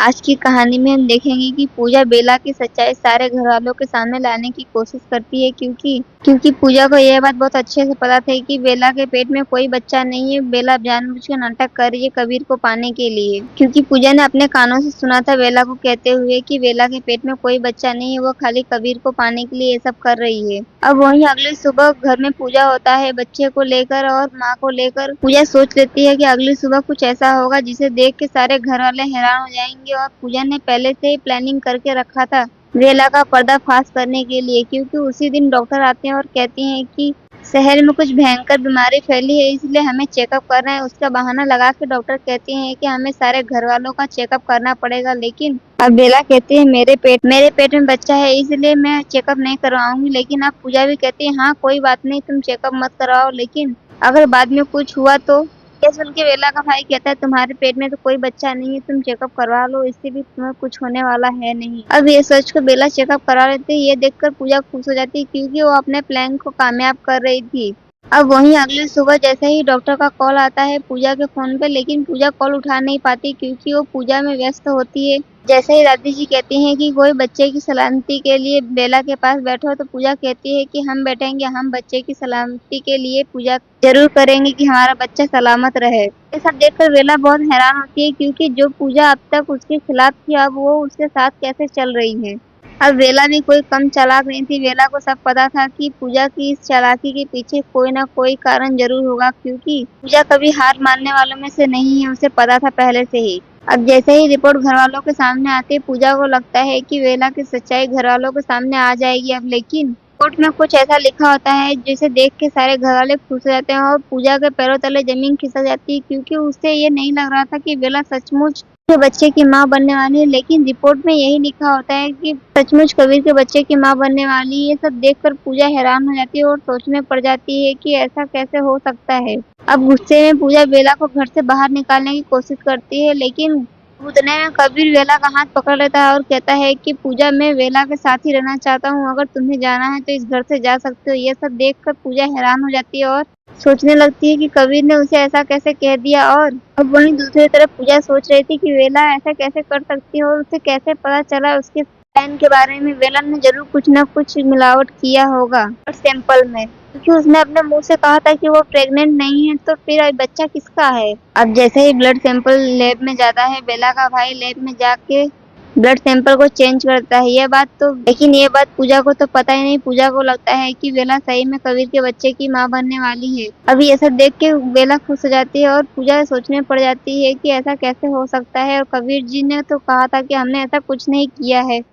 आज की कहानी में हम देखेंगे कि पूजा बेला की सच्चाई सारे घरवालों के सामने लाने की कोशिश करती है क्योंकि पूजा को यह बात बहुत अच्छे से पता थी कि बेला के पेट में कोई बच्चा नहीं है। बेला जानबूझकर नाटक कर रही है कबीर को पाने के लिए, क्योंकि पूजा ने अपने कानों से सुना था बेला को कहते हुए कि बेला के पेट में कोई बच्चा नहीं है, वो खाली कबीर को पाने के लिए ये सब कर रही है। अब वहीं अगली सुबह घर में पूजा होता है, बच्चे को लेकर और माँ को लेकर। पूजा सोच लेती है कि अगली सुबह कुछ ऐसा होगा जिसे देख के सारे घर वाले हैरान हो जाएंगे, और पूजा ने पहले से ही प्लानिंग करके रखा था बेला का पर्दाफाश करने के लिए, क्योंकि उसी दिन डॉक्टर आते हैं और कहते हैं कि शहर में कुछ भयंकर बीमारी फैली है, इसलिए हमें चेकअप करना है। उसका बहाना लगा के डॉक्टर कहते हैं कि हमें सारे घर वालों का चेकअप करना पड़ेगा, लेकिन अब बेला कहती है मेरे पेट में बच्चा है, इसलिए मैं चेकअप नहीं करवाऊंगी। लेकिन अब पूजा भी कहती है हाँ कोई बात नहीं, तुम चेकअप मत करवाओ, लेकिन अगर बाद में कुछ हुआ तो। ये सुन के बेला का भाई कहता है तुम्हारे पेट में तो कोई बच्चा नहीं है, तुम चेकअप करवा लो, इससे भी तुम्हें कुछ होने वाला है नहीं। अब ये सोच कर बेला चेकअप करा लेती है। ये देखकर पूजा खुश हो जाती है क्योंकि वो अपने प्लान को कामयाब कर रही थी। अब वहीं अगली सुबह जैसे ही डॉक्टर का कॉल आता है पूजा के फोन पे, लेकिन पूजा कॉल उठा नहीं पाती क्योंकि वो पूजा में व्यस्त होती है। जैसे ही दादी जी कहती हैं कि कोई बच्चे की सलामती के लिए बेला के पास बैठो, तो पूजा कहती है कि हम बैठेंगे, हम बच्चे की सलामती के लिए पूजा जरूर करेंगे कि हमारा बच्चा सलामत रहे। ये सब देखकर बेला बहुत हैरान होती है क्योंकि जो पूजा अब तक उसके खिलाफ थी, अब वो उसके साथ कैसे चल रही है। अब बेला भी कोई कम चालाक नहीं थी। बेला को सब पता था कि पूजा की इस चालाकी के पीछे कोई ना कोई कारण जरूर होगा, क्योंकि पूजा कभी हार मानने वालों में से नहीं है, उसे पता था पहले से ही। अब जैसे ही रिपोर्ट घर वालों के सामने आती है, पूजा को लगता है कि बेला की सच्चाई घर वालों के सामने आ जाएगी। अब लेकिन रिपोर्ट में कुछ ऐसा लिखा होता है जिसे देख के सारे घर वाले खुश हो जाते हैं, और पूजा के पैरों तले जमीन खिसक जाती है क्योंकि उसे ये नहीं लग रहा था कि बेला सचमुच के बच्चे की माँ बनने वाली है। लेकिन रिपोर्ट में यही लिखा होता है कि सचमुच कबीर के बच्चे की माँ बनने वाली है। ये सब देखकर पूजा हैरान हो जाती है और सोचने पड़ जाती है कि ऐसा कैसे हो सकता है। अब गुस्से में पूजा बेला को घर से बाहर निकालने की कोशिश करती है, लेकिन उतने में कबीर बेला का हाथ पकड़ लेता है और कहता है कि पूजा मैं बेला के साथ ही रहना चाहता हूँ, अगर तुम्हें जाना है तो इस घर से जा सकते हो। ये सब देखकर पूजा हैरान हो जाती है और सोचने लगती है कि कबीर ने उसे ऐसा कैसे कह दिया। और अब वहीं दूसरी तरफ पूजा सोच रही थी कि बेला ऐसा कैसे कर सकती है और उसे कैसे पता चला उसके प्लान के बारे में। बेला ने जरूर कुछ न कुछ मिलावट किया होगा और सैंपल में, क्योंकि उसने अपने मुंह से कहा था कि वो प्रेग्नेंट नहीं है, तो फिर अब बच्चा किसका है। अब जैसे ही ब्लड सैंपल लैब में जाता है, बेला का भाई लैब में जाके ब्लड सैंपल को चेंज करता है। लेकिन ये बात पूजा को तो पता ही नहीं। पूजा को लगता है कि बेला सही में कबीर के बच्चे की माँ बनने वाली है। अभी ऐसा देख के बेला खुश हो जाती है और पूजा सोचने पड़ जाती है कि ऐसा कैसे हो सकता है, और कबीर जी ने तो कहा था कि हमने ऐसा कुछ नहीं किया है।